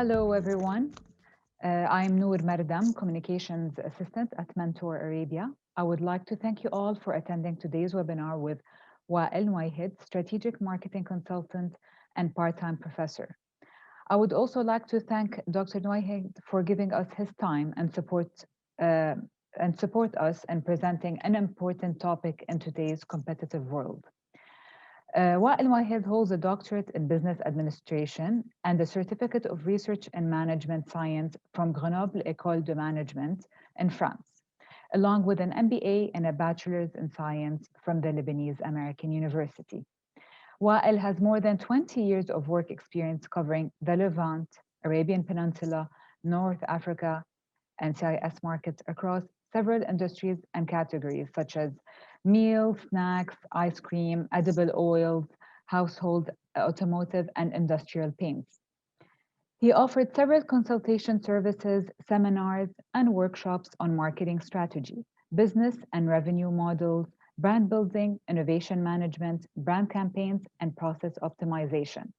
Hello, everyone. I'm Noor Mardam, Communications Assistant at Mentor Arabia. I would like to thank you all for attending today's webinar with Wael Nuweihed, Strategic Marketing Consultant and part-time professor. I would also like to thank Dr. Nuweihed for giving us his time and support us in presenting an important topic in today's competitive world. Wael Nuweihed holds a doctorate in business administration and a certificate of research in management science from Grenoble École de Management in France, along with an MBA and a bachelor's in science from the Lebanese American University. Wael has more than 20 years of work experience covering the Levant, Arabian Peninsula, North Africa, and CIS markets across several industries and categories such as meals, snacks, ice cream, edible oils, household, automotive, and industrial paints. He offered several consultation services, seminars, and workshops on marketing strategy, business and revenue models, brand building, innovation management, brand campaigns, and process optimization.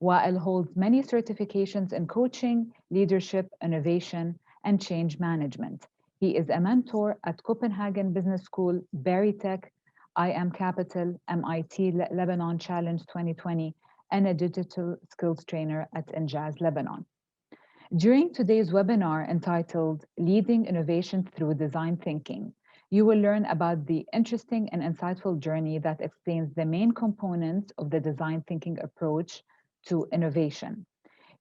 Wael holds many certifications in coaching, leadership, innovation, and change management. He is a mentor at Copenhagen Business School, Veritech, IM Capital, MIT Lebanon Challenge 2020, and a digital skills trainer at Injaz Lebanon. During today's webinar entitled Leading Innovation Through Design Thinking, you will learn about the interesting and insightful journey that explains the main components of the design thinking approach to innovation.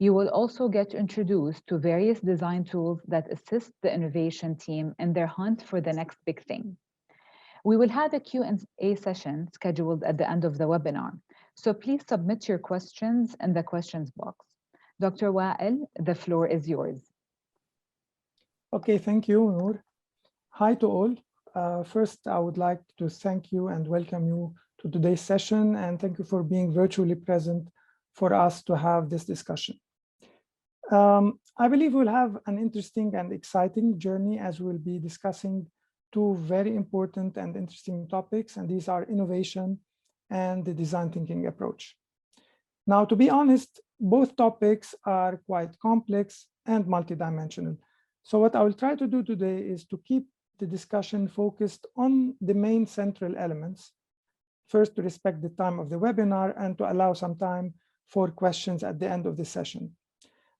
You will also get introduced to various design tools that assist the innovation team in their hunt for the next big thing. We will have a Q&A session scheduled at the end of the webinar, so please submit your questions in the questions box. Dr. Wael, the floor is yours. Okay, thank you, Noor. Hi to all. First, I would like to thank you and welcome you to today's session, and thank you for being virtually present for us to have this discussion. I believe we'll have an interesting and exciting journey as we'll be discussing two very important and interesting topics, and these are innovation and the design thinking approach. Now, to be honest, both topics are quite complex and multidimensional. So what I will try to do today is to keep the discussion focused on the main central elements. First, to respect the time of the webinar and to allow some time for questions at the end of the session.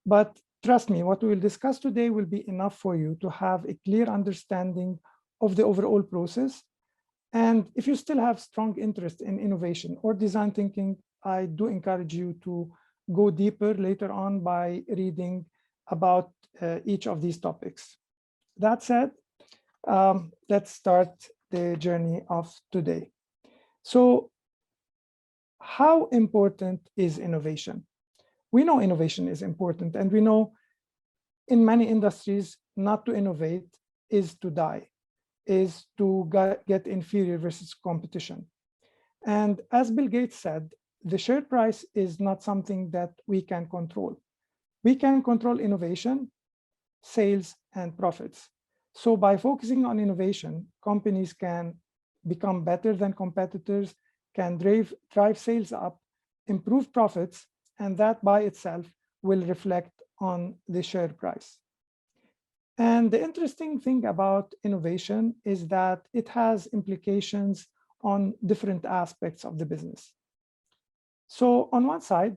But trust me, what we will discuss today will be enough for you to have a clear understanding of the overall process. And if you still have strong interest in innovation or design thinking, I do encourage you to go deeper later on by reading about each of these topics. That said, let's start the journey of today. So, how important is innovation? We know innovation is important, and we know in many industries, not to innovate is to die, is to get inferior versus competition. And as Bill Gates said, the share price is not something that we can control. We can control innovation, sales, and profits. So by focusing on innovation, companies can become better than competitors, can drive sales up, improve profits, and that by itself will reflect on the share price. And the interesting thing about innovation is that it has implications on different aspects of the business. So on one side,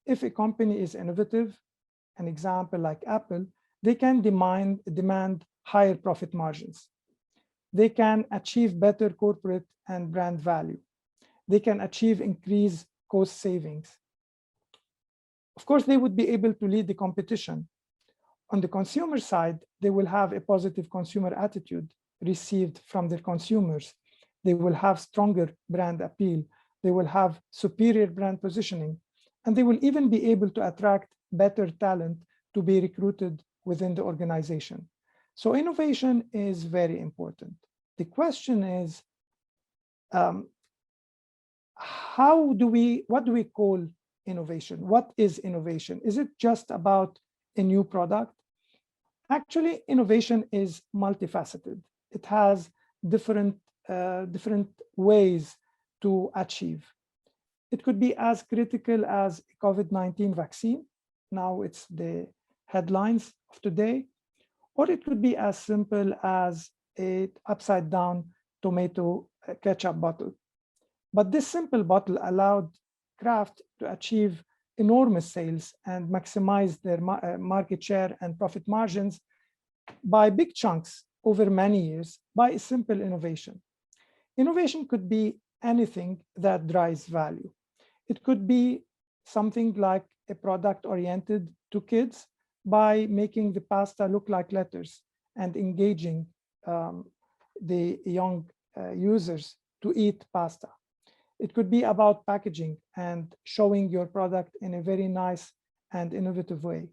if a company is innovative, an example like Apple, they can demand higher profit margins. They can achieve better corporate and brand value. They can achieve increased cost savings. Of course, they would be able to lead the competition. On the consumer side, they will have a positive consumer attitude received from their consumers. They will have stronger brand appeal. They will have superior brand positioning, and they will even be able to attract better talent to be recruited within the organization. So innovation is very important. The question is, what do we call innovation? What is innovation? Is it just about a new product? Actually, innovation is multifaceted. It has different ways to achieve. It could be as critical as a COVID-19 vaccine. now it's the headlines of today, or it could be as simple as an upside down tomato ketchup bottle. But this simple bottle allowed Kraft to achieve enormous sales and maximize their market share and profit margins by big chunks over many years by a simple innovation. Innovation could be anything that drives value. It could be something like a product oriented to kids by making the pasta look like letters and engaging the young users to eat pasta. It could be about packaging and showing your product in a very nice and innovative way.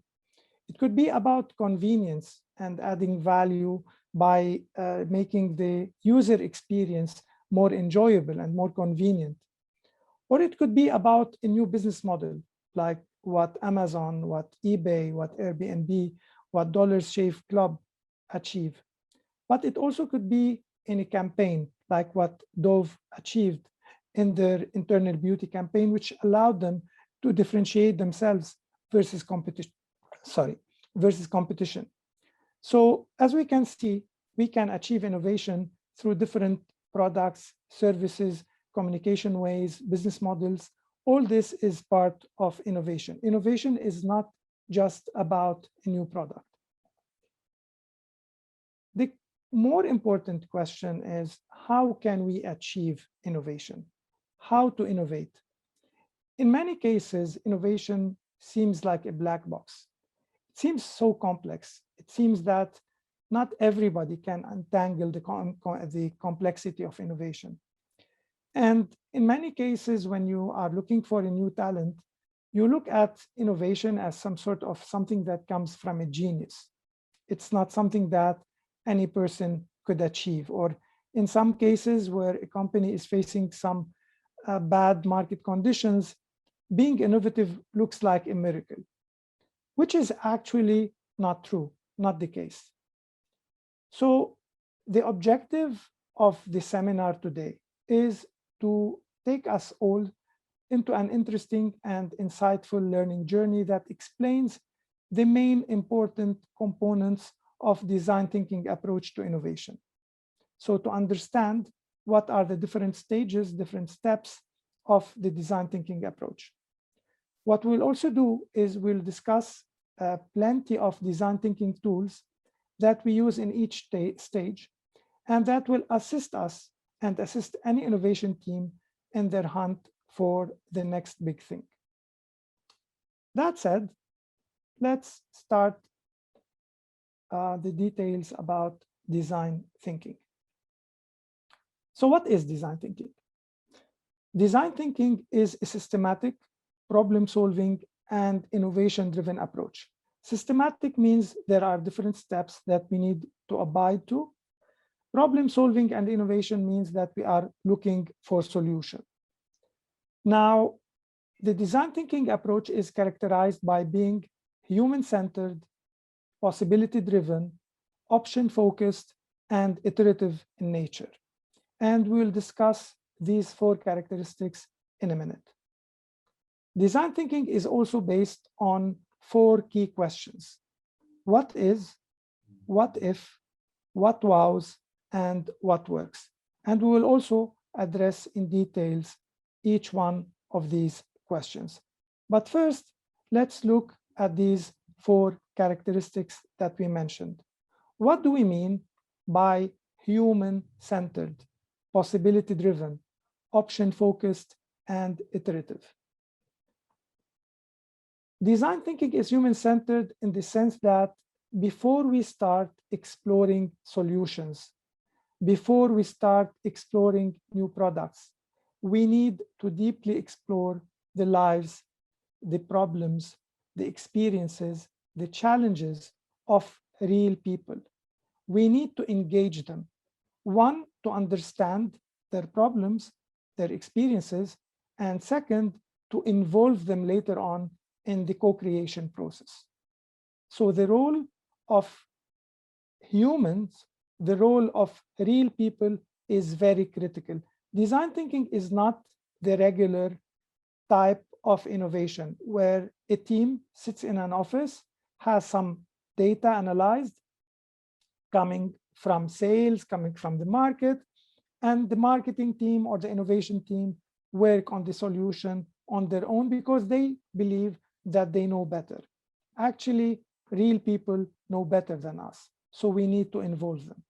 It could be about convenience and adding value by making the user experience more enjoyable and more convenient. Or it could be about a new business model, like what Amazon, what eBay, what Airbnb, what Dollar Shave Club achieve. But it also could be in a campaign, like what Dove achieved in their internal beauty campaign, which allowed them to differentiate themselves versus competition. So as we can see, we can achieve innovation through different products, services, communication ways, business models. All this is part of innovation. Innovation is not just about a new product. The more important question is, how can we achieve innovation? How to innovate? In many cases, innovation seems like a black box. It seems so complex. It seems that not everybody can untangle the complexity of innovation. And in many cases, when you are looking for a new talent, you look at innovation as some sort of something that comes from a genius. It's not something that any person could achieve. Or in some cases where a company is facing some bad market conditions, being innovative looks like a miracle, which is actually not true, not the case. So the objective of the seminar today is to take us all into an interesting and insightful learning journey that explains the main important components of design thinking approach to innovation. So to understand what are the different stages, different steps of the design thinking approach. What we'll also do is we'll discuss plenty of design thinking tools that we use in each stage, and that will assist us and assist any innovation team in their hunt for the next big thing. That said, let's start the details about design thinking. So what is design thinking? Design thinking is a systematic, problem-solving, and innovation-driven approach. Systematic means there are different steps that we need to abide to. Problem-solving and innovation means that we are looking for solution. Now, the design thinking approach is characterized by being human-centered, possibility-driven, option-focused, and iterative in nature. And we'll discuss these 4 characteristics in a minute. Design thinking is also based on 4 key questions. What is, what if, what wows, and what works? And we will also address in details each one of these questions. But first, let's look at these 4 characteristics that we mentioned. What do we mean by human-centered, possibility-driven, option-focused, and iterative? Design thinking is human-centered in the sense that before we start exploring solutions, before we start exploring new products, we need to deeply explore the lives, the problems, the experiences, the challenges of real people. We need to engage them. One, to understand their problems, their experiences, and second, to involve them later on in the co-creation process. So the role of humans, the role of real people is very critical. Design thinking is not the regular type of innovation, where a team sits in an office, has some data analyzed, coming from sales, coming from the market, and the marketing team or the innovation team work on the solution on their own because they believe that they know better. Actually, real people know better than us, so we need to involve them.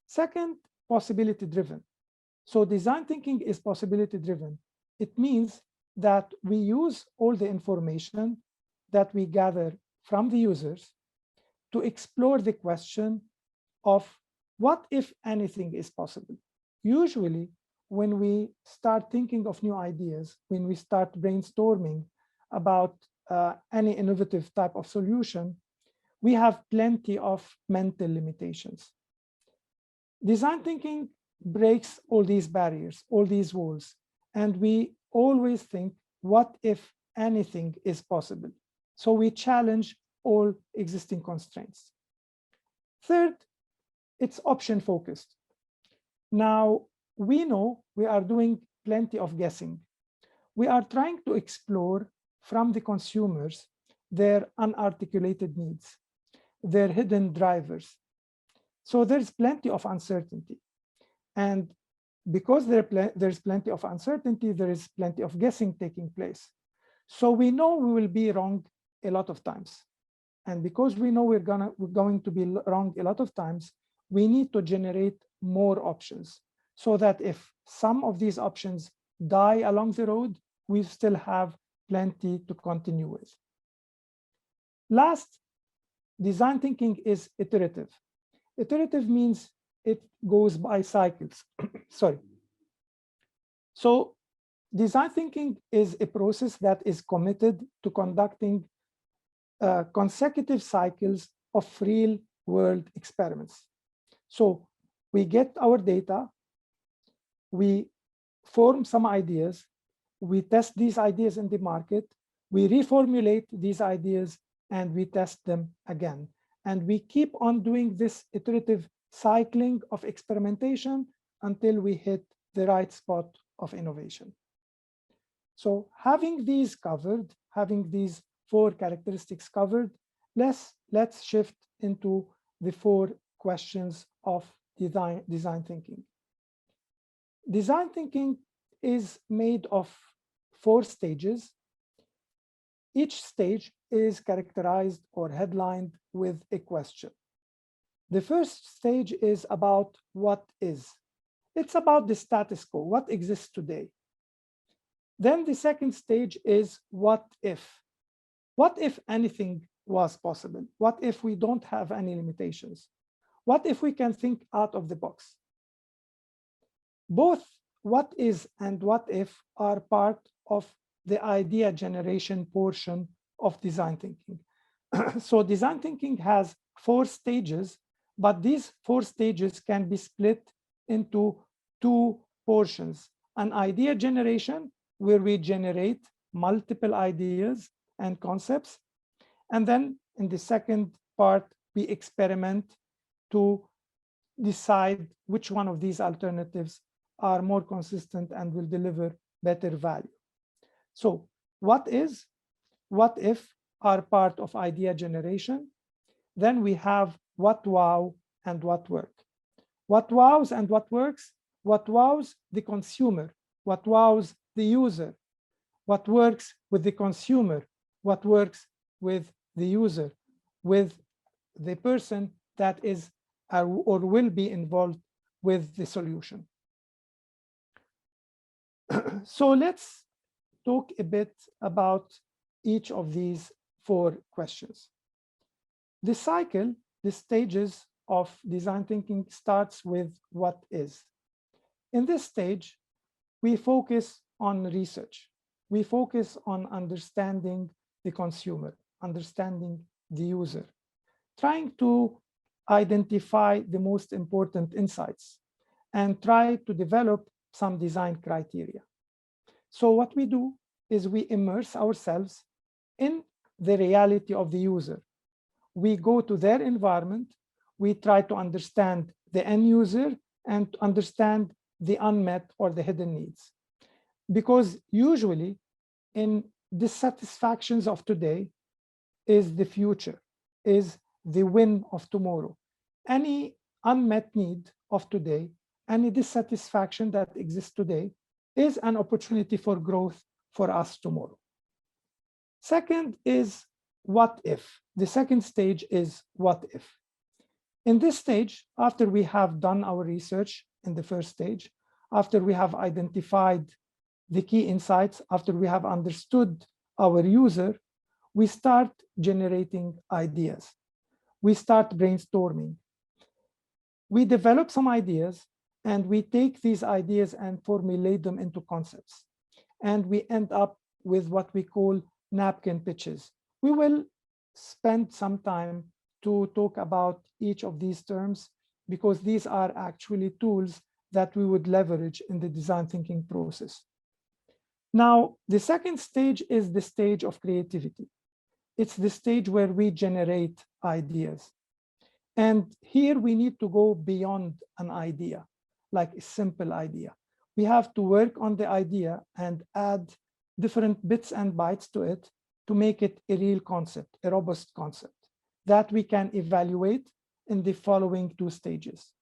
Second, possibility driven. So design thinking is possibility driven. It means that we use all the information that we gather from the users to explore the question of what if anything is possible. Usually, when we start thinking of new ideas, when we start brainstorming about any innovative type of solution, we have plenty of mental limitations. Design thinking breaks all these barriers, all these walls, and we always think, what if anything is possible? So we challenge all existing constraints. Third, it's option focused. Now, we know we are doing plenty of guessing. We are trying to explore from the consumers their unarticulated needs, their hidden drivers. So there's plenty of uncertainty. And because there's plenty of uncertainty, there is plenty of guessing taking place. So we know we will be wrong a lot of times. And because we know we're going to be wrong a lot of times, we need to generate more options so that if some of these options die along the road, we still have plenty to continue with. Last, design thinking is iterative. Iterative means it goes by cycles. Sorry. So design thinking is a process that is committed to conducting consecutive cycles of real world experiments. So we get our data, we form some ideas, we test these ideas in the market, we reformulate these ideas, and we test them again. And we keep on doing this iterative cycling of experimentation until we hit the right spot of innovation. So having these covered, having these 4 characteristics covered, let's shift into the 4 questions of design thinking. Design thinking is made of 4 stages. Each stage is characterized or headlined with a question. The first stage is about what is. It's about the status quo, what exists today. Then the second stage is what if. What if anything was possible? What if we don't have any limitations? What if we can think out of the box? Both what is and what if are part of the idea generation portion of design thinking. So design thinking has 4 stages, but these 4 stages can be split into 2 portions. An idea generation, where we generate multiple ideas and concepts. And then in the second part, we experiment to decide which one of these alternatives are more consistent and will deliver better value. So what is, what if are part of idea generation. Then we have what wow and what work. What wows and what works? What wows the consumer? What wows the user? What works with the consumer? What works with the user? With the person that is or will be involved with the solution. So let's talk a bit about each of these 4 questions. The cycle, the stages of design thinking starts with what is. In this stage, we focus on research. We focus on understanding the consumer, understanding the user, trying to identify the most important insights and try to develop some design criteria. So what we do is we immerse ourselves in the reality of the user. We go to their environment, we try to understand the end user and understand the unmet or the hidden needs. Because usually in dissatisfactions of today is the future, is the win of tomorrow. Any unmet need of today, any dissatisfaction that exists today is an opportunity for growth for us tomorrow. Second is what if. The second stage is what if. In this stage, after we have done our research in the first stage, after we have identified the key insights, after we have understood our user, we start generating ideas. We start brainstorming. We develop some ideas and we take these ideas and formulate them into concepts. And we end up with what we call napkin pitches. We will spend some time to talk about each of these terms because these are actually tools that we would leverage in the design thinking process. Now, the second stage is the stage of creativity. It's the stage where we generate ideas. And here we need to go beyond an idea, like a simple idea. We have to work on the idea and add different bits and bytes to it to make it a real concept, a robust concept that we can evaluate in the following two stages.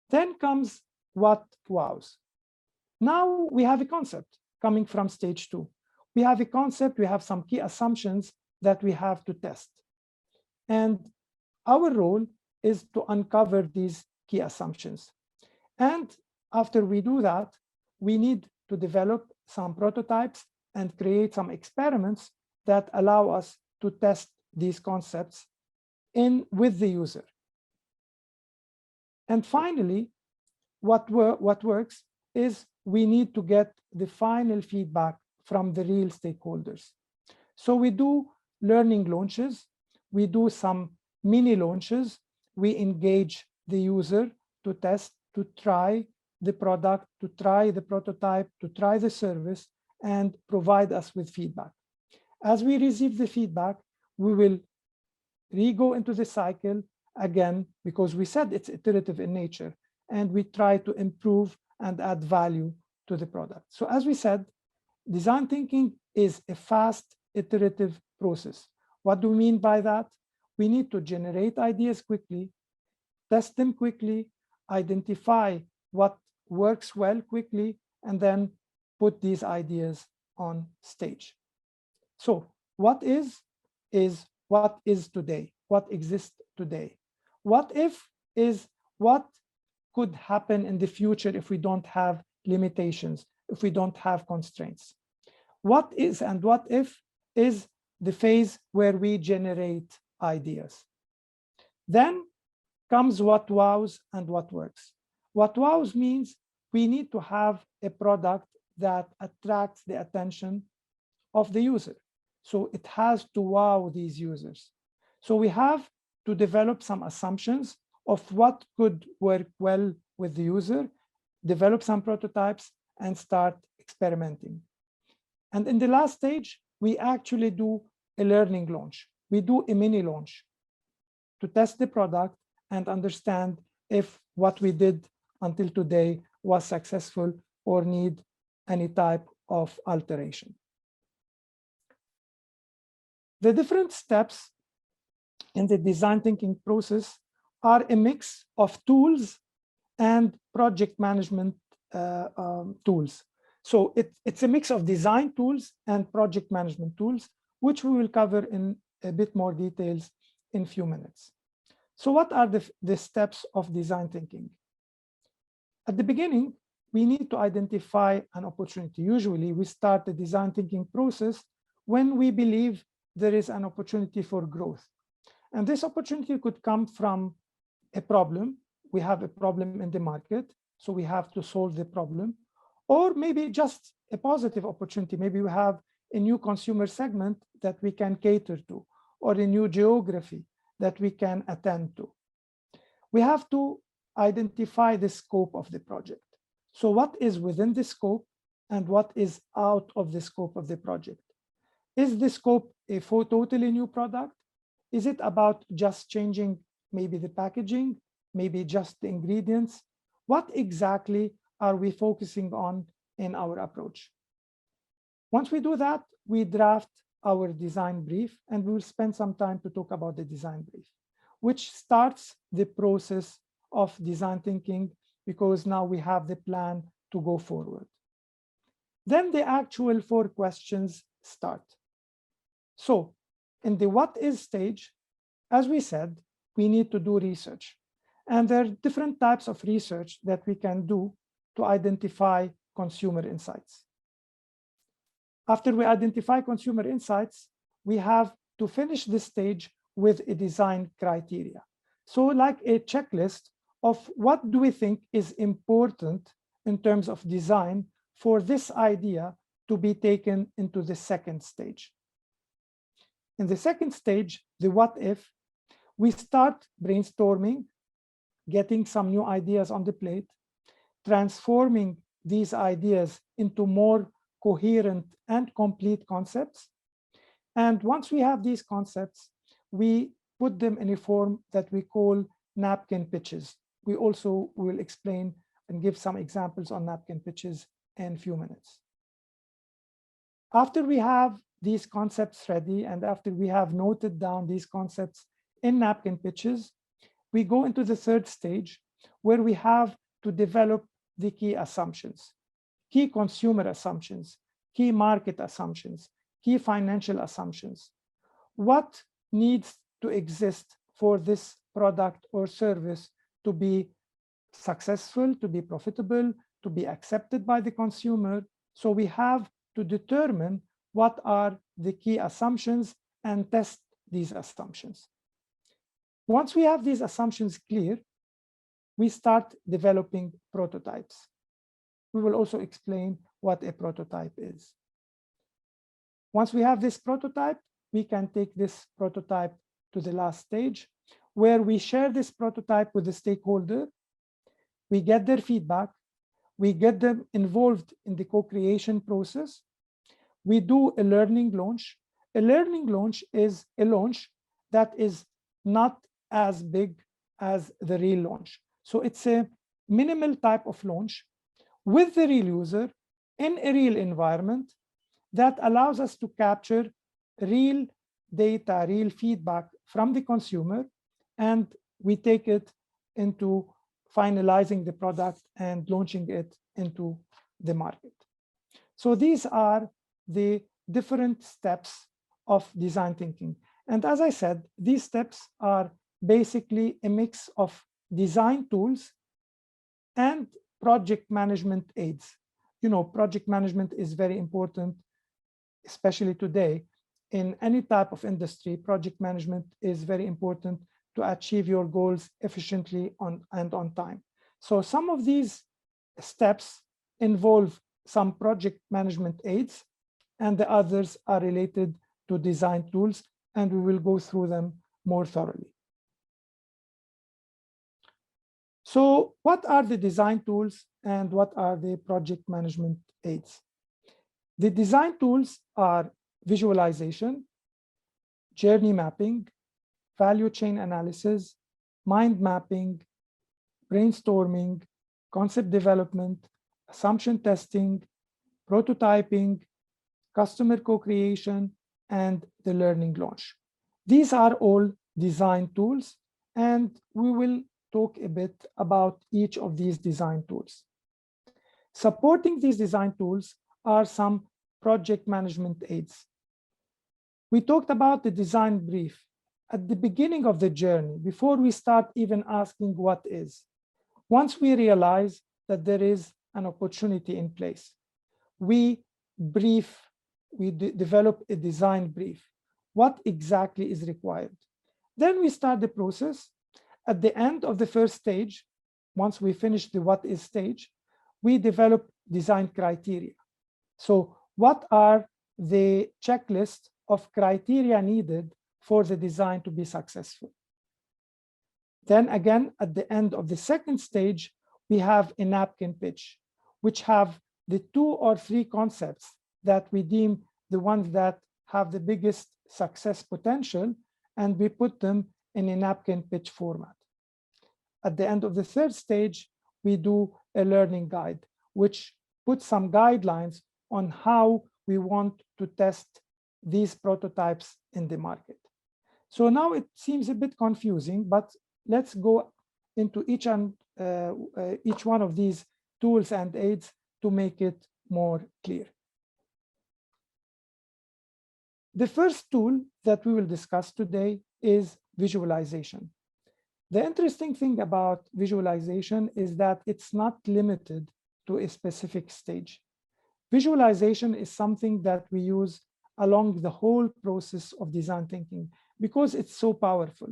Then comes what wows. Now we have a concept coming from stage two. We have a concept, we have some key assumptions that we have to test. And our role is to uncover these key assumptions. And after we do that, we need to develop some prototypes and create some experiments that allow us to test these concepts with the user. And finally, what works is we need to get the final feedback from the real stakeholders. So we do learning launches, we do some mini launches, we engage the user to test, to try the product, to try the prototype, to try the service, and provide us with feedback. As we receive the feedback, we will re-go into the cycle again, because we said it's iterative in nature, and we try to improve and add value to the product. So as we said, design thinking is a fast iterative process. What do we mean by that? We need to generate ideas quickly, test them quickly, identify what works well quickly, and then put these ideas on stage. So what is what is today, what exists today. What if is what could happen in the future if we don't have limitations, if we don't have constraints. What is and what if is the phase where we generate ideas. Then comes what wows and what works. What wows means we need to have a product that attracts the attention of the user. So it has to wow these users. So we have to develop some assumptions of what could work well with the user, develop some prototypes, and start experimenting. And in the last stage, we actually do a learning launch. We do a mini launch to test the product and understand if what we did until today was successful or need any type of alteration. The different steps in the design thinking process are a mix of tools and project management tools. So it's a mix of design tools and project management tools, which we will cover in a bit more details in a few minutes. So what are the steps of design thinking? At the beginning, we need to identify an opportunity. Usually, we start the design thinking process when we believe there is an opportunity for growth. And this opportunity could come from a problem. We have a problem in the market, so we have to solve the problem. Or maybe just a positive opportunity. Maybe we have a new consumer segment that we can cater to, or a new geography that we can attend to. We have to identify the scope of the project. So what is within the scope and what is out of the scope of the project? Is the scope a totally new product? Is it about just changing maybe the packaging, maybe just the ingredients? What exactly are we focusing on in our approach? Once we do that, we draft our design brief, and we will spend some time to talk about the design brief, which starts the process of design thinking, because now we have the plan to go forward. Then the actual 4 questions start. So in the what is stage, as we said, we need to do research. And there are different types of research that we can do to identify consumer insights. After we identify consumer insights, we have to finish this stage with a design criteria. So like a checklist of what do we think is important in terms of design for this idea to be taken into the second stage. In the second stage, the what if, we start brainstorming, getting some new ideas on the plate, transforming these ideas into more coherent and complete concepts. And once we have these concepts, we put them in a form that we call napkin pitches. We also will explain and give some examples on napkin pitches in a few minutes. After we have these concepts ready, and after we have noted down these concepts in napkin pitches, we go into the third stage, where we have to develop the key assumptions, key consumer assumptions, key market assumptions, key financial assumptions. What needs to exist for this product or service to be successful, to be profitable, to be accepted by the consumer? So we have to determine what are the key assumptions and test these assumptions. Once we have these assumptions clear, we start developing prototypes. We will also explain what a prototype is. Once we have this prototype, we can take this prototype to the last stage, where we share this prototype with the stakeholder. We get their feedback. We get them involved in the co-creation process. We do a learning launch. A learning launch is a launch that is not as big as the real launch. So it's a minimal type of launch with the real user in a real environment that allows us to capture real data, real feedback from the consumer, and we take it into finalizing the product and launching it into the market. So these are the different steps of design thinking. And as I said, these steps are basically a mix of design tools and project management aids. You know, project management is very important, especially today. In any type of industry, project management is very important to achieve your goals efficiently and on time. So some of these steps involve some project management aids, and the others are related to design tools, and we will go through them more thoroughly. So what are the design tools and what are the project management aids? The design tools are visualization, journey mapping, value chain analysis, mind mapping, brainstorming, concept development, assumption testing, prototyping, customer co-creation, and the learning launch. These are all design tools, and we will talk a bit about each of these design tools. Supporting these design tools are some project management aids. We talked about the design brief at the beginning of the journey, before we start even asking what is. Once we realize that there is an opportunity in place, we develop a design brief. What exactly is required? Then we start the process. At the end of the first stage, once we finish the what is stage, we develop design criteria. So what are the checklist of criteria needed for the design to be successful? Then again, at the end of the second stage, we have a napkin pitch, which have the 2 or 3 concepts that we deem the ones that have the biggest success potential, and we put them in a napkin pitch format. At the end of the third stage, we do a learning guide, which puts some guidelines on how we want to test these prototypes in the market. So now it seems a bit confusing, but let's go into each one of these tools and aids to make it more clear. The first tool that we will discuss today is visualization. The interesting thing about visualization is that it's not limited to a specific stage. Visualization is something that we use along the whole process of design thinking because it's so powerful.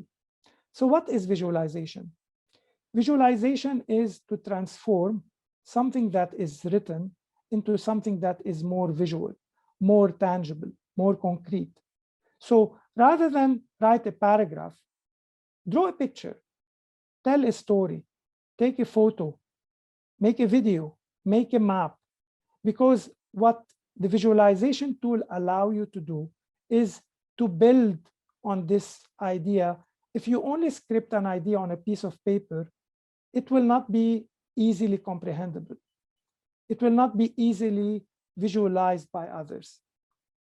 So what is visualization? Visualization is to transform something that is written into something that is more visual, more tangible, more concrete. So rather than write a paragraph, draw a picture, tell a story, take a photo, make a video, make a map, because what the visualization tool allows you to do is to build on this idea. If you only script an idea on a piece of paper, it will not be easily comprehensible. It will not be easily visualized by others.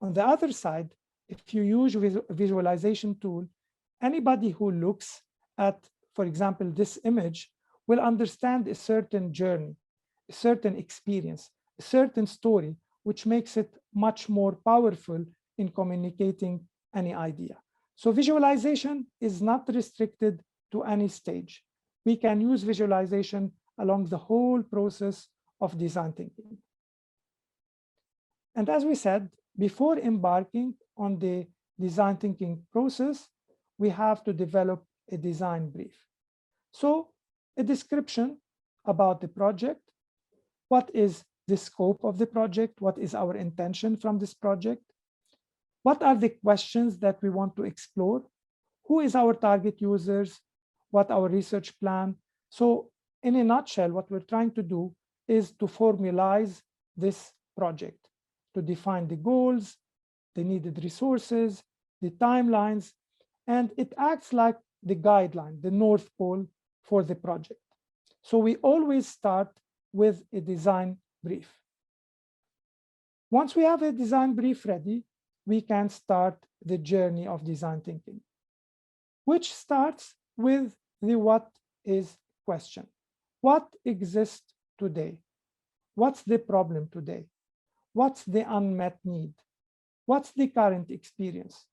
On the other side, if you use a visualization tool, anybody who looks at, for example, this image will understand a certain journey, a certain experience, a certain story, which makes it much more powerful in communicating any idea. So visualization is not restricted to any stage. We can use visualization along the whole process of design thinking. And as we said, before embarking on the design thinking process, we have to develop a design brief. So a description about the project, what is the scope of the project, what is our intention from this project, what are the questions that we want to explore, who is our target users, what our research plan. So in a nutshell, what we're trying to do is to formalize this project, to define the goals, the needed resources, the timelines, and it acts like the guideline, the North Pole for the project. So we always start with a design brief. Once we have a design brief ready, we can start the journey of design thinking, which starts with the what is question. What exists today? What's the problem today? What's the unmet need? What's the current experience?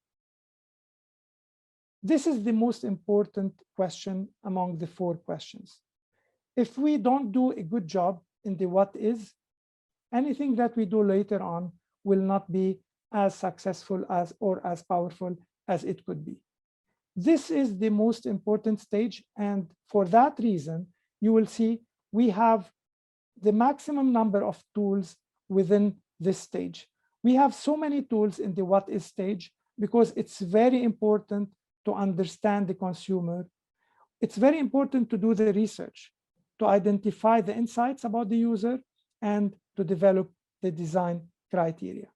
This is the most important question among the 4 questions. If we don't do a good job in the what is, anything that we do later on will not be as successful as or as powerful as it could be. This is the most important stage, and for that reason, you will see we have the maximum number of tools within this stage. We have so many tools in the what is stage because it's very important to understand the consumer. It's very important to do the research, to identify the insights about the user, and to develop the design criteria.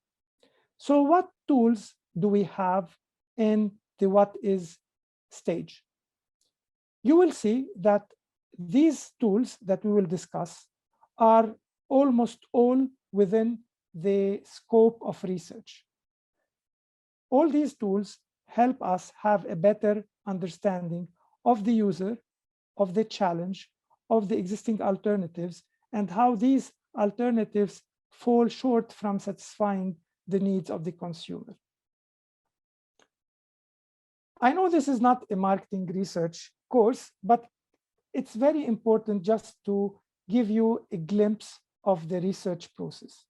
So what tools do we have in the what is stage? You will see that these tools that we will discuss are almost all within the scope of research. All these tools help us have a better understanding of the user, of the challenge, of the existing alternatives, and how these alternatives fall short from satisfying the needs of the consumer. I know this is not a marketing research course, but it's very important just to give you a glimpse of the research process.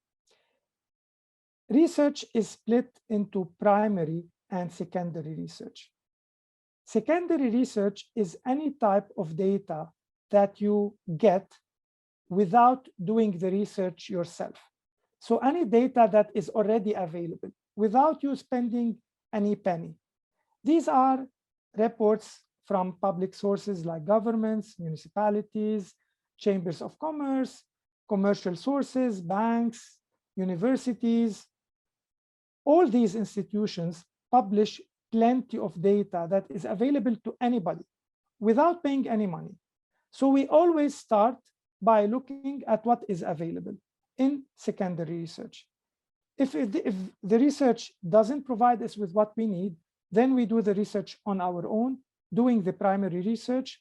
Research is split into primary and secondary research. Secondary research is any type of data that you get without doing the research yourself. So any data that is already available without you spending any penny. These are reports from public sources like governments, municipalities, chambers of commerce, commercial sources, banks, universities. All these institutions publish plenty of data that is available to anybody without paying any money. So we always start by looking at what is available in secondary research. If the research doesn't provide us with what we need, then we do the research on our own, doing the primary research.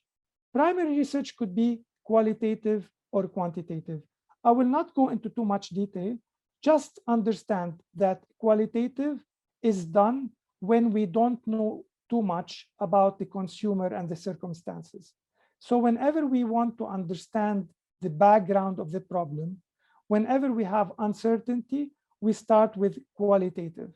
Primary research could be qualitative or quantitative. I will not go into too much detail. Just understand that qualitative is done when we don't know too much about the consumer and the circumstances. So whenever we want to understand the background of the problem, whenever we have uncertainty, we start with qualitative.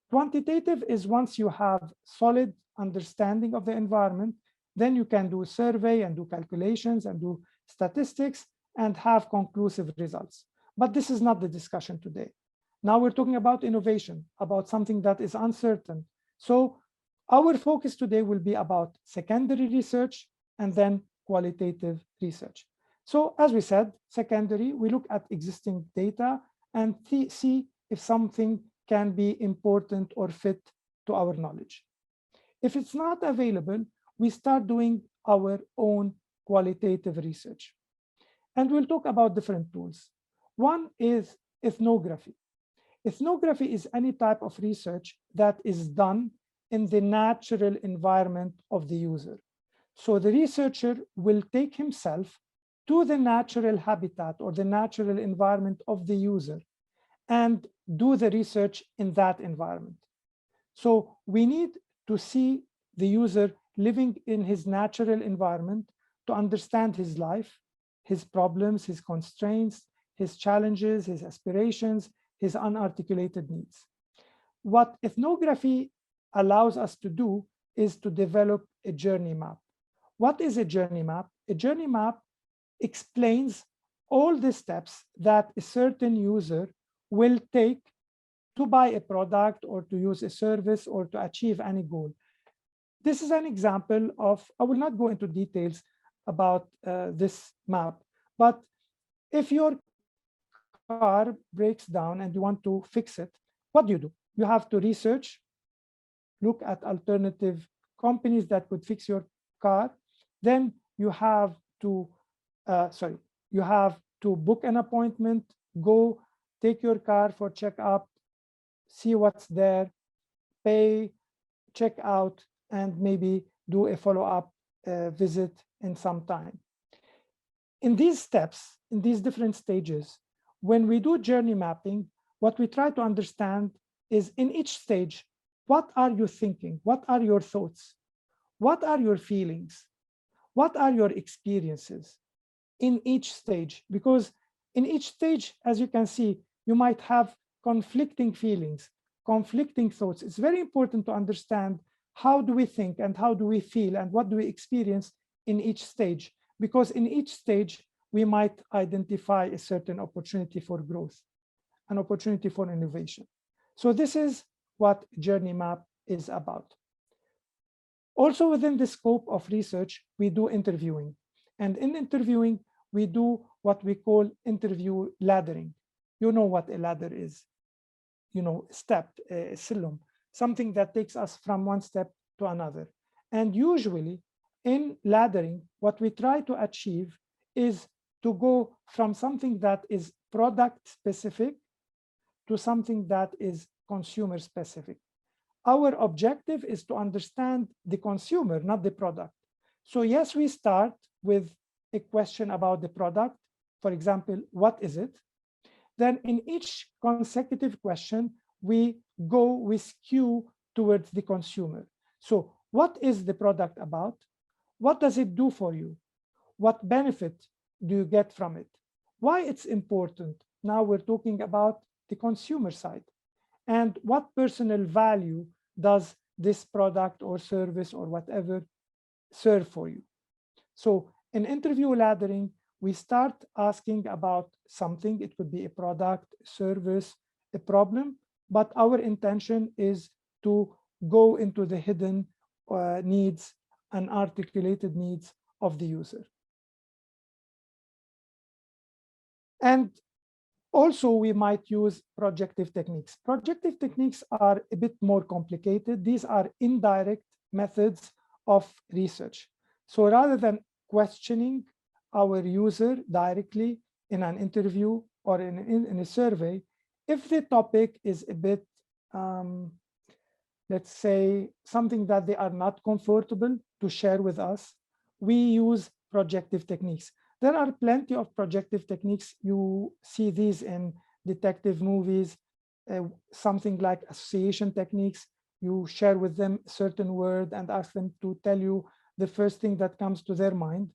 Quantitative is once you have solid understanding of the environment, then you can do a survey and do calculations and do statistics and have conclusive results. But this is not the discussion today. Now we're talking about innovation, about something that is uncertain. So our focus today will be about secondary research and then qualitative research. So as we said, secondary, we look at existing data and see if something can be important or fit to our knowledge. If it's not available, we start doing our own qualitative research. And we'll talk about different tools. One is ethnography. Ethnography is any type of research that is done in the natural environment of the user. So the researcher will take himself to the natural habitat or the natural environment of the user and do the research in that environment. So we need to see the user living in his natural environment to understand his life, his problems, his constraints, his challenges, his aspirations, his unarticulated needs. What ethnography allows us to do is to develop a journey map. What is a journey map? A journey map explains all the steps that a certain user will take to buy a product or to use a service or to achieve any goal. This is an example of, I will not go into details about this map, but if your car breaks down and you want to fix it, what do? You have to research, look at alternative companies that could fix your car. Then you have to, you have to book an appointment, go take your car for checkup, see what's there, pay, check out, and maybe do a follow-up visit in some time. In these steps, in these different stages, when we do journey mapping, what we try to understand is in each stage, what are you thinking? What are your thoughts? What are your feelings? What are your experiences in each stage? Because in each stage, as you can see, you might have conflicting feelings, conflicting thoughts. It's very important to understand how do we think and how do we feel and what do we experience in each stage, because in each stage, we might identify a certain opportunity for growth, an opportunity for innovation. So this is what Journey Map is about. Also within the scope of research, we do interviewing. And in interviewing, we do what we call interview laddering. You know what a ladder is. You know, step, a silum, something that takes us from one step to another. And usually in laddering, what we try to achieve is to go from something that is product specific to something that is consumer specific. Our objective is to understand the consumer, not the product. So yes, we start with a question about the product. For example, what is it? Then in each consecutive question, we skew towards the consumer. So what is the product about? What does it do for you? What benefit do you get from it? Why it's important? Now we're talking about the consumer side. And what personal value does this product or service or whatever serve for you? So in interview laddering, we start asking about something. It could be a product, service, a problem, but our intention is to go into the hidden needs and articulated needs of the user. And also, we might use projective techniques. Projective techniques are a bit more complicated. These are indirect methods of research. So rather than questioning our user directly in an interview or in a survey, If the topic is a bit, let's say, something that they are not comfortable to share with us, we use projective techniques. There are plenty of projective techniques. You see these in detective movies, something like association techniques. You share with them a certain word and ask them to tell you the first thing that comes to their mind.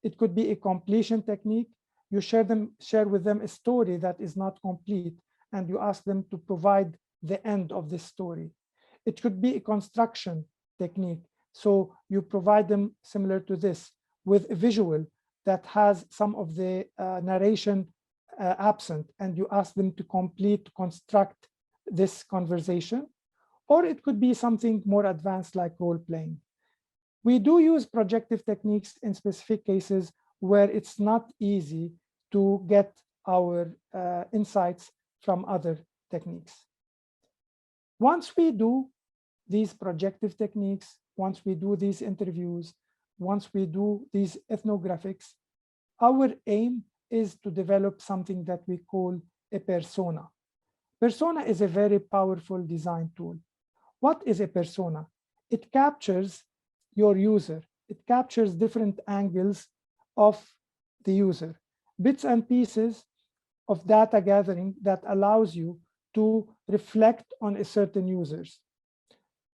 It could be a completion technique. You share with them a story that is not complete, and you ask them to provide the end of this story. It could be a construction technique. So you provide them, similar to this, with a visual that has some of the narration absent, and you ask them to construct this conversation. Or it could be something more advanced like role playing. We do use projective techniques in specific cases where it's not easy to get our insights from other techniques. Once we do these projective techniques, once we do these interviews, once we do these ethnographics, our aim is to develop something that we call a persona. Persona is a very powerful design tool. What is a persona? It captures your user. It captures different angles of the user, bits and pieces of data gathering that allows you to reflect on a certain users.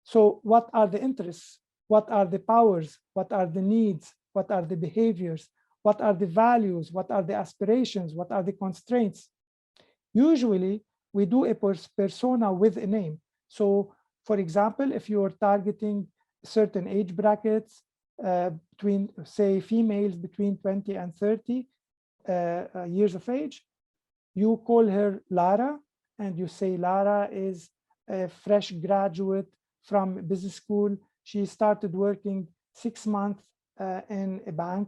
So what are the interests? What are the powers? What are the needs? What are the behaviors? What are the values? What are the aspirations? What are the constraints? Usually, we do a persona with a name. So, for example, if you're targeting certain age brackets between, say, females between 20 and 30 years of age, you call her Lara, and you say Lara is a fresh graduate from business school. She started working 6 months in a bank,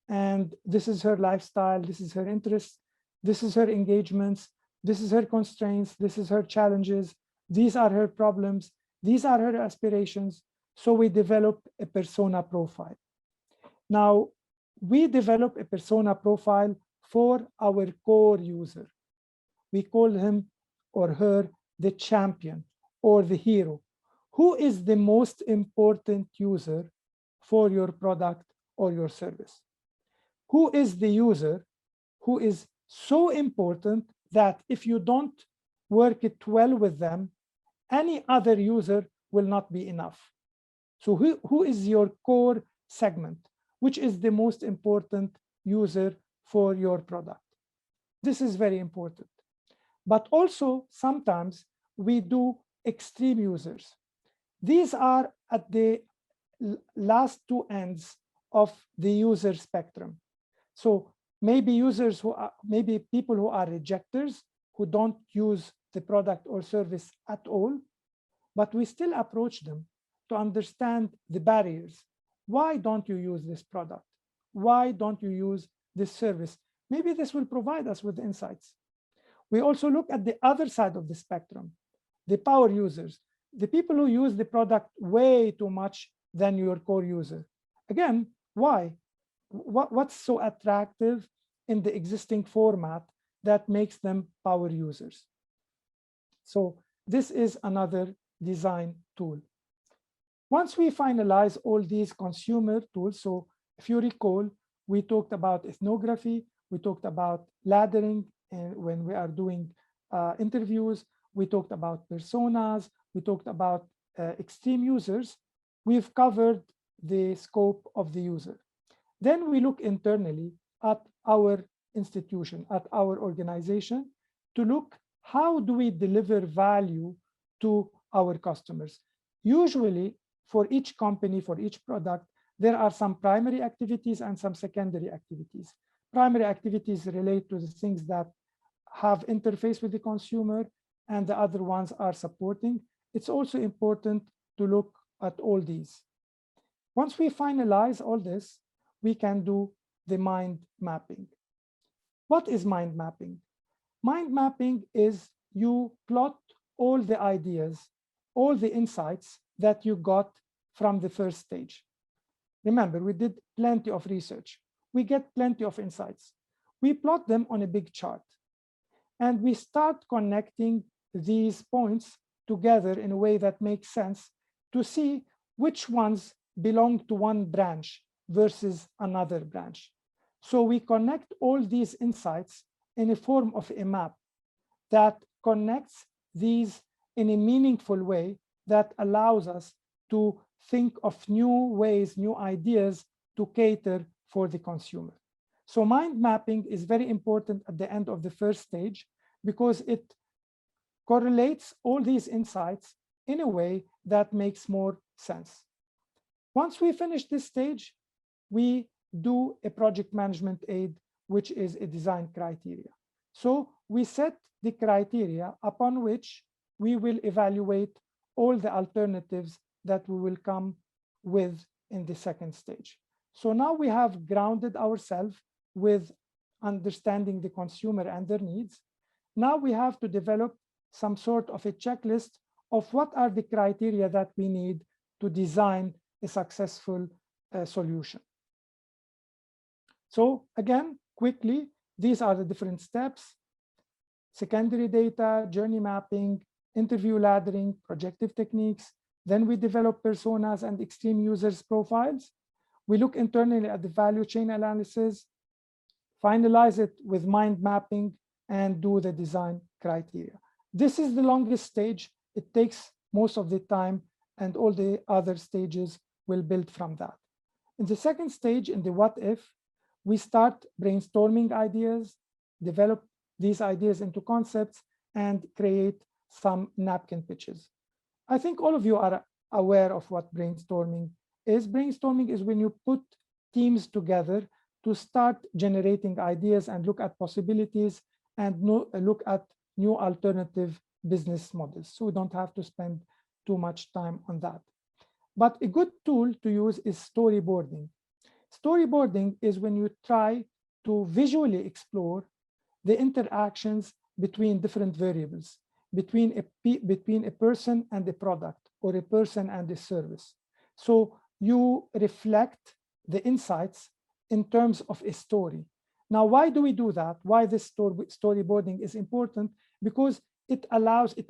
and this is her lifestyle, this is her interests, this is her engagements, this is her constraints, this is her challenges, these are her problems, these are her aspirations. So we develop a persona profile. Now, we develop a persona profile for our core user. We call him or her the champion or the hero. Who is the most important user for your product or your service? Who is the user who is so important that if you don't work it well with them, any other user will not be enough? So who is your core segment? Which is the most important user for your product? This is very important. But also sometimes we do extreme users. These are at the last two ends of the user spectrum. So maybe users who are, maybe people who are rejectors, who don't use the product or service at all, but we still approach them to understand the barriers. Why don't you use this product? Why don't you use this service? Maybe this will provide us with insights. We also look at the other side of the spectrum, the power users, the people who use the product way too much than your core user. Again, why? What's so attractive in the existing format that makes them power users? So this is another design tool. Once we finalize all these consumer tools, so if you recall, we talked about ethnography, we talked about laddering when we are doing interviews, we talked about personas, we talked about extreme users. We've covered the scope of the user. Then we look internally at our institution, at our organization, to look how do we deliver value to our customers. Usually, for each company, for each product, there are some primary activities and some secondary activities. Primary activities relate to the things that have interface with the consumer, and the other ones are supporting. It's also important to look at all these. Once we finalize all this, we can do the mind mapping. What is mind mapping? Mind mapping is you plot all the ideas, all the insights that you got from the first stage. Remember, we did plenty of research. We get plenty of insights. We plot them on a big chart. And we start connecting these points together in a way that makes sense to see which ones belong to one branch versus another branch. So we connect all these insights in a form of a map that connects these in a meaningful way that allows us to think of new ways, new ideas to cater for the consumer. So mind mapping is very important at the end of the first stage because it correlates all these insights in a way that makes more sense. Once we finish this stage, we do a project management aid, which is a design criteria. So we set the criteria upon which we will evaluate all the alternatives that we will come with in the second stage. So now we have grounded ourselves with understanding the consumer and their needs. Now we have to develop some sort of a checklist of what are the criteria that we need to design a successful solution. So again, quickly, these are the different steps: secondary data, journey mapping, interview laddering, projective techniques. Then we develop personas and extreme users profiles. We look internally at the value chain analysis, finalize it with mind mapping, and do the design criteria. This is the longest stage. It takes most of the time, and all the other stages will build from that. In the second stage, in the what if, we start brainstorming ideas, develop these ideas into concepts, and create some napkin pitches. I think all of you are aware of what brainstorming is. Brainstorming is when you put teams together to start generating ideas and look at possibilities and look at new alternative business models. So we don't have to spend too much time on that. But a good tool to use is storyboarding. Storyboarding is when you try to visually explore the interactions between different variables, between a person and a product, or a person and a service. So you reflect the insights in terms of a story. Now, why do we do that? Why this storyboarding is important? Because it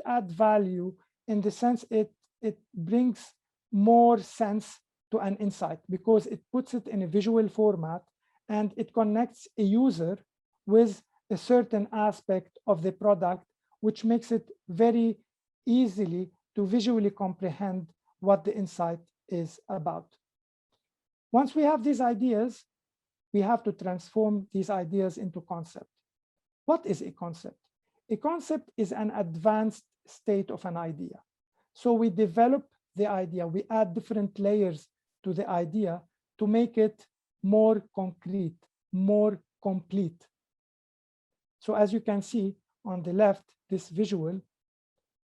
adds value in the sense it brings more sense to an insight, because it puts it in a visual format and it connects a user with a certain aspect of the product, which makes it very easily to visually comprehend what the insight is about. Once we have these ideas, we have to transform these ideas into concept. What is a concept? A concept is an advanced state of an idea. So we develop the idea, we add different layers to the idea to make it more concrete, more complete. So as you can see on the left, this visual,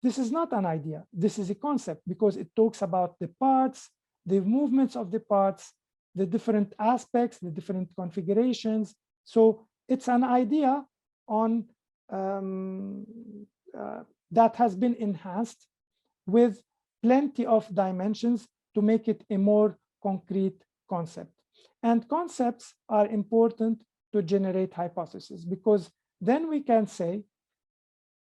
this is not an idea, this is a concept, because it talks about the parts, the movements of the parts, the different aspects, the different configurations. So it's an idea on that has been enhanced with plenty of dimensions to make it a more concrete concept. And concepts are important to generate hypotheses, because then we can say,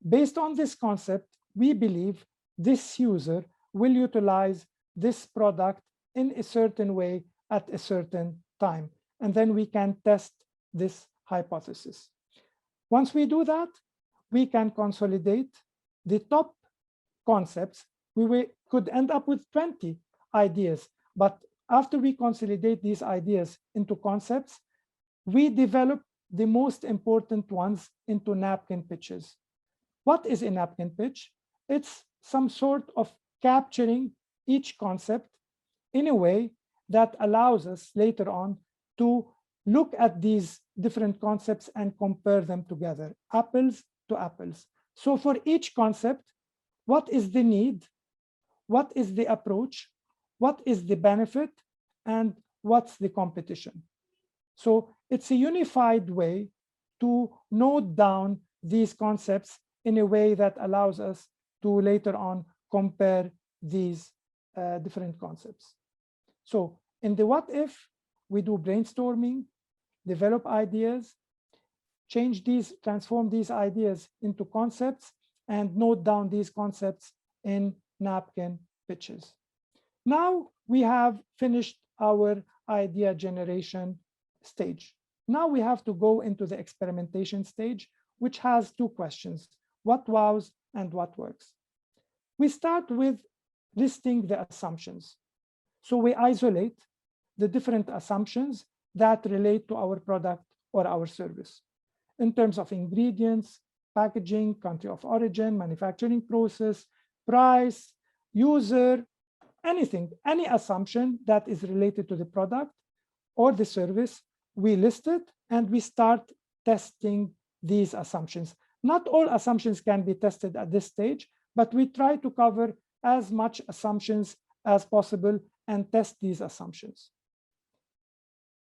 based on this concept, we believe this user will utilize this product in a certain way at a certain time. And then we can test this hypothesis. Once we do that, we can consolidate the top concepts. We could end up with 20 ideas, but after we consolidate these ideas into concepts, we develop the most important ones into napkin pitches. What is a napkin pitch? It's some sort of capturing each concept in a way that allows us later on to look at these different concepts and compare them together, apples to apples. So for each concept, what is the need? What is the approach? What is the benefit? And what's the competition? So it's a unified way to note down these concepts in a way that allows us to later on compare these different concepts. So in the what if, we do brainstorming, develop ideas, transform these ideas into concepts, and note down these concepts in napkin pitches. Now we have finished our idea generation stage. Now we have to go into the experimentation stage, which has two questions: what wows and what works. We start with listing the assumptions. So we isolate the different assumptions that relate to our product or our service in terms of ingredients, packaging, country of origin, manufacturing process, price, user, anything, any assumption that is related to the product or the service, we list it and we start testing these assumptions. Not all assumptions can be tested at this stage, but we try to cover as much assumptions as possible and test these assumptions.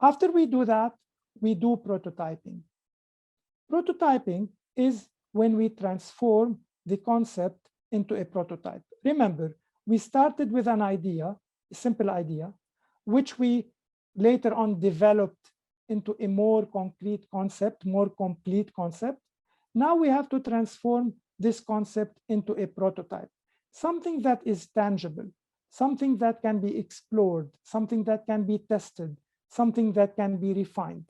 After we do that, we do prototyping. Prototyping is when we transform the concept into a prototype. Remember, we started with an idea, a simple idea, which we later on developed into a more concrete concept, more complete concept. Now we have to transform this concept into a prototype, something that is tangible, something that can be explored, something that can be tested, something that can be refined.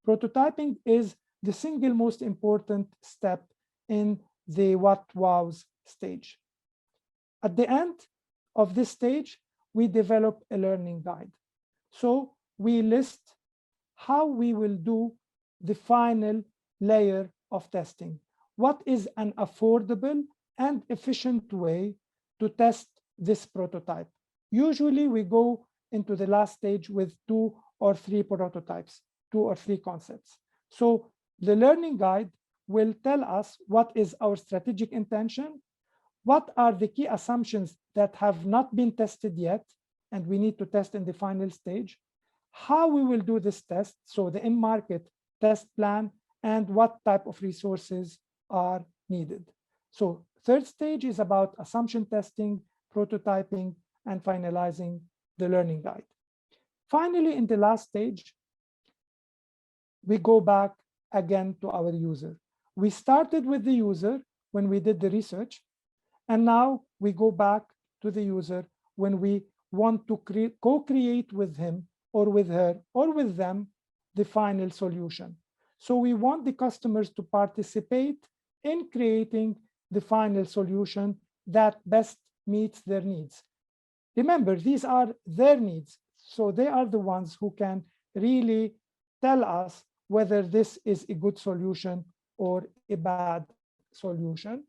Prototyping is the single most important step in the what wows stage. At the end of this stage, we develop a learning guide. So we list how we will do the final layer of testing. What is an affordable and efficient way to test this prototype? Usually we go into the last stage with 2 or 3 prototypes, 2 or 3 concepts. So the learning guide will tell us what is our strategic intention, what are the key assumptions that have not been tested yet, and we need to test in the final stage, how we will do this test, so the in-market test plan, and what type of resources are needed. So third stage is about assumption testing, prototyping, and finalizing the learning guide. Finally, in the last stage, we go back again to our user. We started with the user when we did the research, and now we go back to the user when we want to co-create with him or with her or with them the final solution. So we want the customers to participate in creating the final solution that best meets their needs. Remember, these are their needs, so they are the ones who can really tell us whether this is a good solution or a bad solution.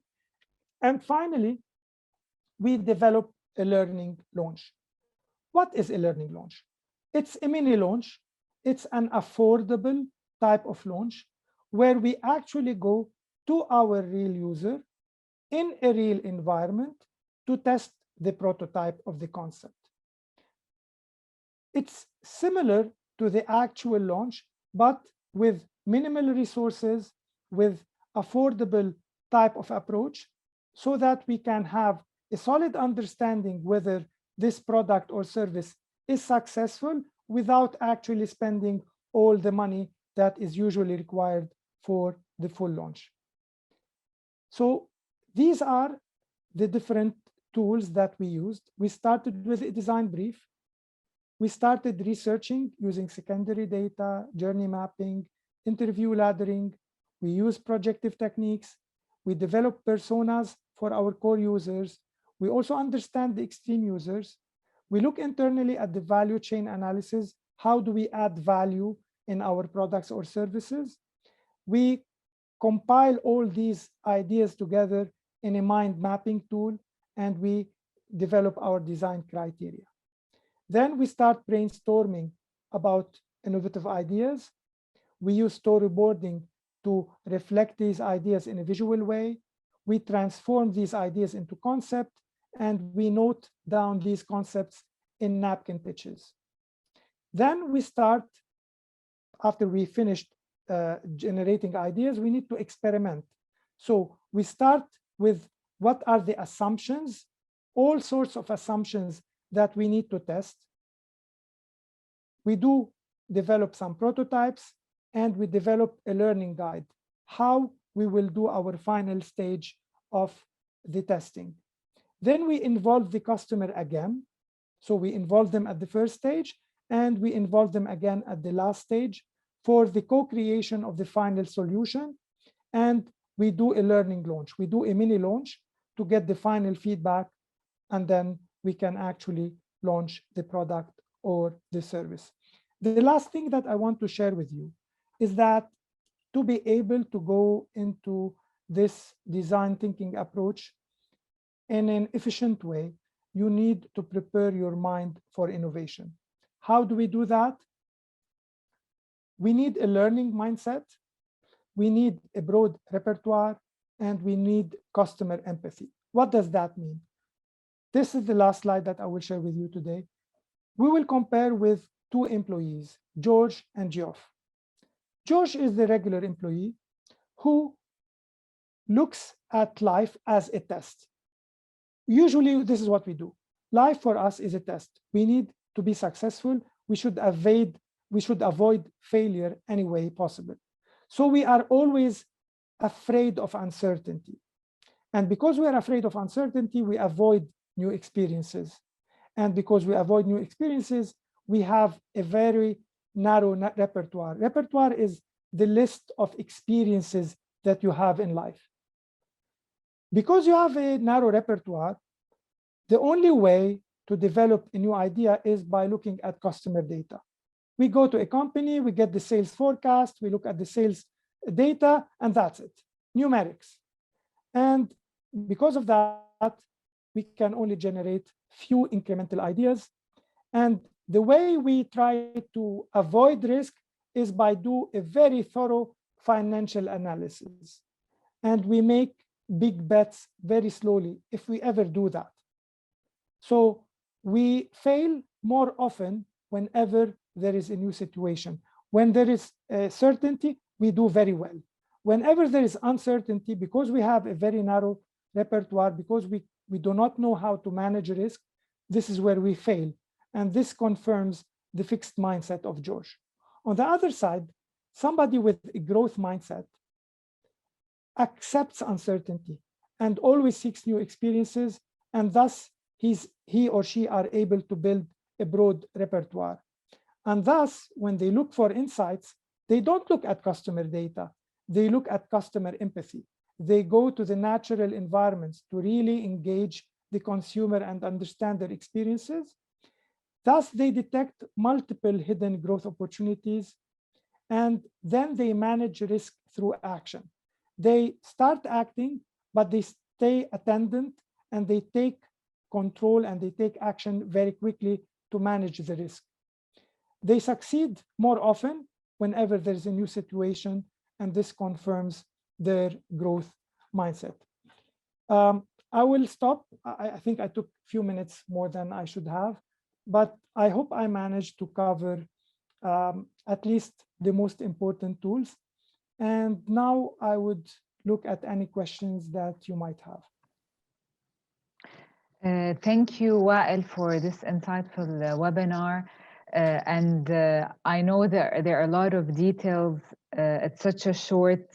And finally, we develop a learning launch. What is a learning launch? It's a mini launch. It's an affordable type of launch where we actually go to our real user in a real environment to test the prototype of the concept. It's similar to the actual launch, but with minimal resources, with affordable type of approach, so that we can have a solid understanding whether this product or service is successful without actually spending all the money that is usually required for the full launch. So these are the different tools that we used. We started with a design brief. We started researching using secondary data, journey mapping, interview laddering. We use projective techniques. We develop personas for our core users. We also understand the extreme users. We look internally at the value chain analysis. How do we add value in our products or services? We compile all these ideas together in a mind mapping tool, and we develop our design criteria. Then we start brainstorming about innovative ideas. We use storyboarding to reflect these ideas in a visual way. We transform these ideas into concept, and we note down these concepts in napkin pitches. Then we start, after we finished generating ideas, we need to experiment. So we start with what are the assumptions, all sorts of assumptions that we need to test. We do develop some prototypes. and we develop a learning guide, how we will do our final stage of the testing. Then we involve the customer again. So we involve them at the first stage, and we involve them again at the last stage for the co-creation of the final solution. And we do a learning launch. We do a mini launch to get the final feedback, and then we can actually launch the product or the service. The last thing that I want to share with you is that to be able to go into this design thinking approach in an efficient way, you need to prepare your mind for innovation. How do we do that? We need a learning mindset, we need a broad repertoire, and we need customer empathy. What does that mean? This is the last slide that I will share with you today. We will compare with two employees, George and Geoff. George is the regular employee who looks at life as a test. Usually, this is what we do. Life for us is a test. We need to be successful. We should avoid failure any way possible. So we are always afraid of uncertainty. And because we are afraid of uncertainty, we avoid new experiences. And because we avoid new experiences, we have a very narrow repertoire. Repertoire is the list of experiences that you have in life. Because you have a narrow repertoire, the only way to develop a new idea is by looking at customer data. We go to a company, we get the sales forecast, we look at the sales data, and that's it, numerics. And because of that, we can only generate few incremental ideas. And the way we try to avoid risk is by doing a very thorough financial analysis. And we make big bets very slowly if we ever do that. So we fail more often whenever there is a new situation. When there is certainty, we do very well. Whenever there is uncertainty, because we have a very narrow repertoire, because we do not know how to manage risk, this is where we fail. And this confirms the fixed mindset of George. On the other side, somebody with a growth mindset accepts uncertainty and always seeks new experiences, and thus he or she are able to build a broad repertoire. And thus, when they look for insights, they don't look at customer data, they look at customer empathy. They go to the natural environments to really engage the consumer and understand their experiences. Thus, they detect multiple hidden growth opportunities, and then they manage risk through action. They start acting, but they stay attendant, and they take control and they take action very quickly to manage the risk. They succeed more often whenever there's a new situation, and this confirms their growth mindset. I will stop. I think I took a few minutes more than I should have, but I hope I managed to cover at least the most important tools. And now I would look at any questions that you might have. Thank you, Wael, for this insightful webinar. I know there are a lot of details. It's such a short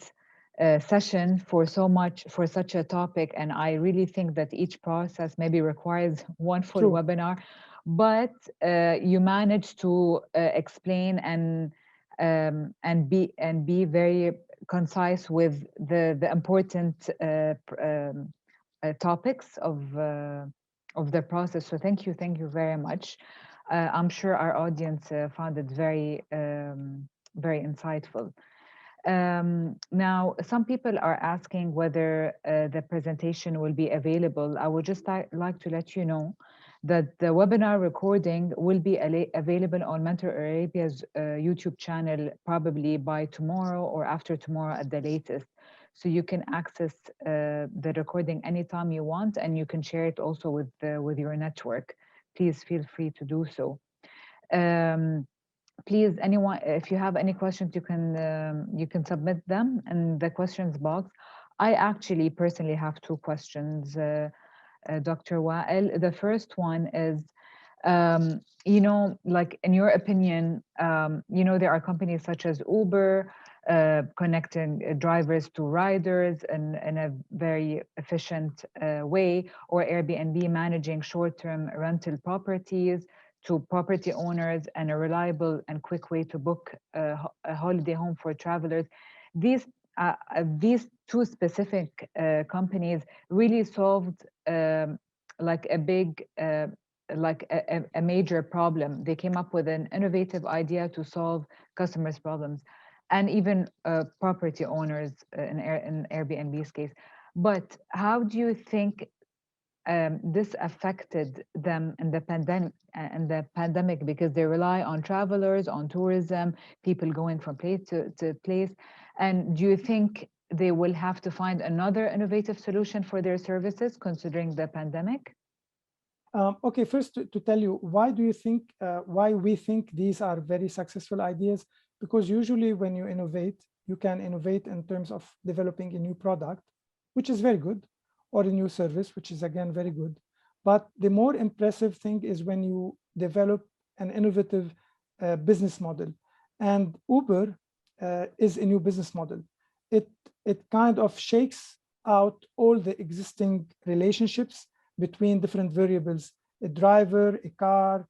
session for such a topic, and I really think that each process maybe requires one full True. webinar. But you managed to explain and be very concise with the important topics of the process. So thank you very much. I'm sure our audience found it very insightful. Now, some people are asking whether the presentation will be available. I would just like to let you know that the webinar recording will be available on Mentor Arabia's YouTube channel probably by tomorrow or after tomorrow at the latest. So you can access the recording anytime you want, and you can share it also with your network. Please feel free to do so. Please, anyone, if you have any questions, you can submit them in the questions box. I actually personally have two questions, Dr. Wael. The first one is, You know, like in your opinion, you know, there are companies such as Uber connecting drivers to riders in a very efficient way, or Airbnb managing short-term rental properties to property owners and a reliable and quick way to book a holiday home for travelers. These two specific companies really solved like a big like a major problem. They came up with an innovative idea to solve customers' problems, and even property owners in Airbnb's case. But how do you think this affected them in the pandemic, because they rely on travelers, on tourism, people going from place to place? And do you think they will have to find another innovative solution for their services considering the pandemic? Okay, first to tell you, why do you think, why we think these are very successful ideas? Because usually when you innovate, you can innovate in terms of developing a new product, which is very good, or a new service, which is again very good. But the more impressive thing is when you develop an innovative business model. And Uber is a new business model. It kind of shakes out all the existing relationships between different variables, a driver, a car,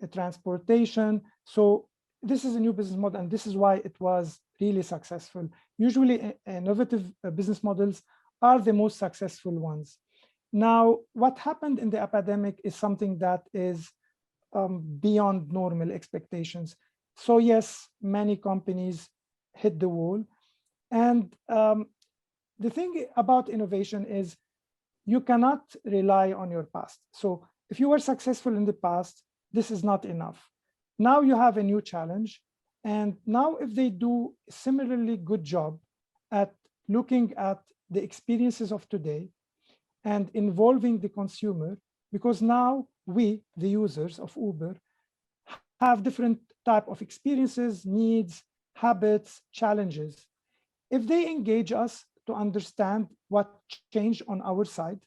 a transportation. So this is a new business model, and this is why it was really successful. Usually innovative business models are the most successful ones. Now, what happened in the epidemic is something that is beyond normal expectations. So yes, many companies hit the wall. And the thing about innovation is you cannot rely on your past. So if you were successful in the past, this is not enough. Now you have a new challenge. And now if they do a similarly good job at looking at the experiences of today and involving the consumer, because now we, the users of Uber, have different type of experiences, needs, habits, challenges. If they engage us to understand what changed on our side,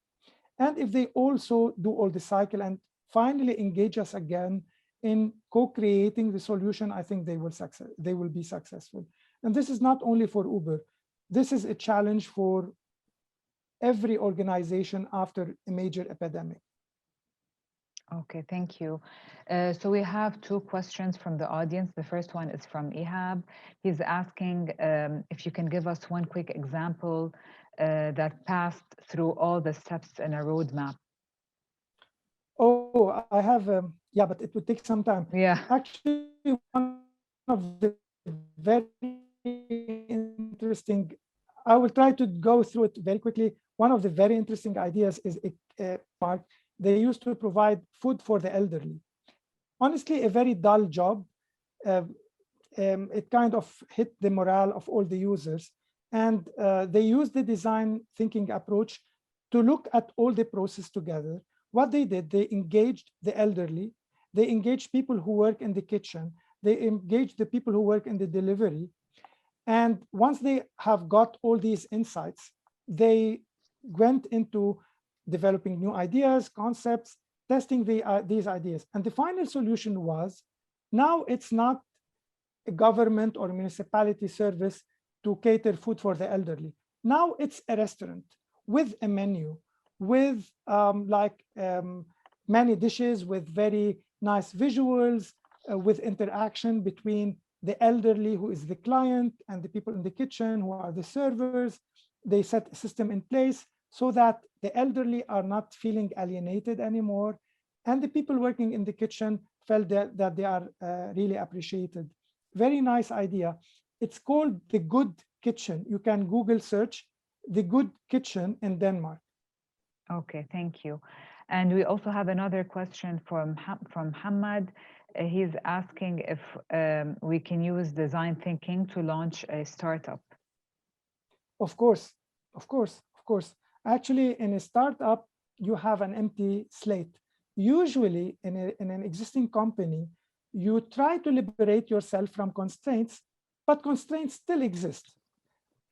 and if they also do all the cycle and finally engage us again in co-creating the solution, I think they will be successful. And this is not only for Uber. This is a challenge for every organization after a major epidemic. Okay, thank you. So we have two questions from the audience. The first one is from Ihab. He's asking if you can give us one quick example that passed through all the steps in a roadmap. Oh, I have, yeah, but it would take some time. Yeah. Actually, one of the very interesting, I will try to go through it very quickly. One of the very interesting ideas is they used to provide food for the elderly. Honestly, a very dull job. It kind of hit the morale of all the users. And they used the design thinking approach to look at all the process together. What they did, they engaged the elderly, they engaged people who work in the kitchen, they engaged the people who work in the delivery. And once they have got all these insights, they went into developing new ideas, concepts, testing these ideas. And the final solution was, now it's not a government or municipality service to cater food for the elderly. Now it's a restaurant with a menu, with many dishes, with very nice visuals, with interaction between the elderly, who is the client, and the people in the kitchen, who are the servers. They set a system in place so that the elderly are not feeling alienated anymore. And the people working in the kitchen felt that they are really appreciated. Very nice idea. It's called The Good Kitchen. You can Google search The Good Kitchen in Denmark. Okay, thank you. And we also have another question from Hamad. He's asking if we can use design thinking to launch a startup. Of course, of course, of course. Actually, in a startup, you have an empty slate. Usually, in an existing company, you try to liberate yourself from constraints, but constraints still exist.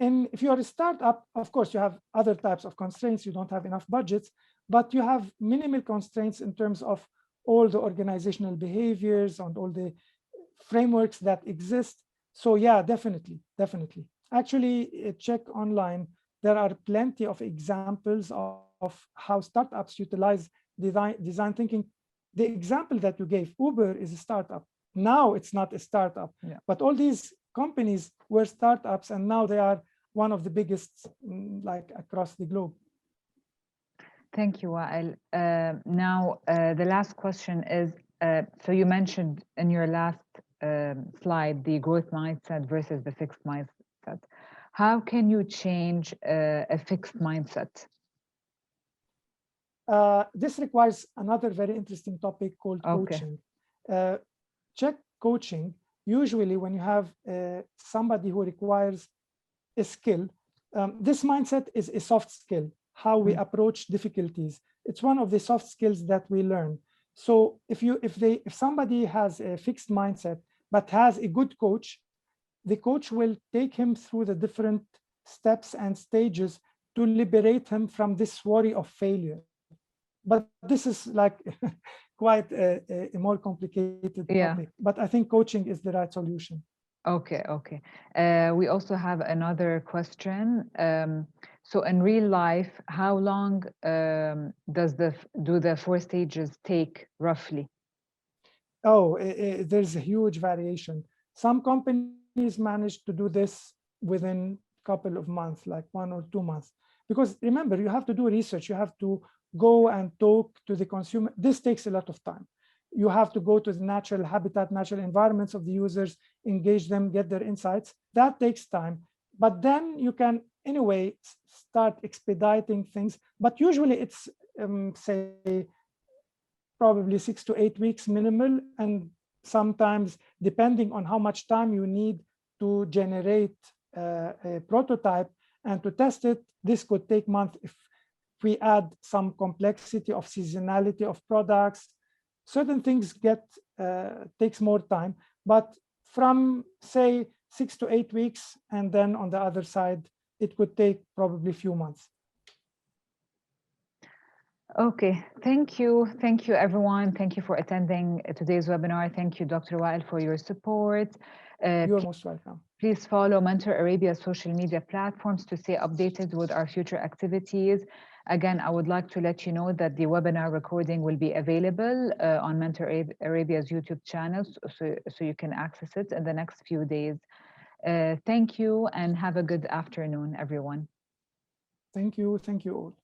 And if you're a startup, of course, you have other types of constraints. You don't have enough budgets, but you have minimal constraints in terms of all the organizational behaviors and all the frameworks that exist. So yeah, definitely. Actually, check online. There are plenty of examples of how startups utilize design thinking. The example that you gave, Uber is a startup. Now it's not a startup, but all these companies were startups, and now they are one of the biggest, like across the globe. Thank you, Wael. Now, the last question is, so you mentioned in your last slide, the growth mindset versus the fixed mindset. How can you change a fixed mindset? This requires another very interesting topic called coaching. Check coaching. Usually when you have somebody who requires a skill, this mindset is a soft skill, how we approach difficulties. It's one of the soft skills that we learn. So if somebody has a fixed mindset, but has a good coach, the coach will take him through the different steps and stages to liberate him from this worry of failure. But this is like quite a more complicated topic. But I think coaching is the right solution. Okay. We also have another question. So in real life, how long do the 4 stages take roughly? Oh, there's a huge variation. Some companies manage to do this within a couple of months, like 1 or 2 months. Because remember, you have to do research. You have to go and talk to the consumer. This takes a lot of time. You have to go to the natural habitat, natural environments of the users, engage them, get their insights. That takes time. But then you can, anyway, start expediting things. But usually it's, say, probably 6 to 8 weeks minimal. And sometimes, depending on how much time you need to generate a prototype and to test it, this could take months if we add some complexity of seasonality of products. Certain things takes more time, but from say 6 to 8 weeks, and then on the other side, it could take probably a few months. Okay, thank you everyone. Thank you for attending today's webinar. Thank you, Dr. Wael, for your support. You're most welcome. Please follow Mentor Arabia's social media platforms to stay updated with our future activities. Again, I would like to let you know that the webinar recording will be available on Mentor Arabia's YouTube channel, so you can access it in the next few days. Thank you and have a good afternoon, everyone. Thank you all.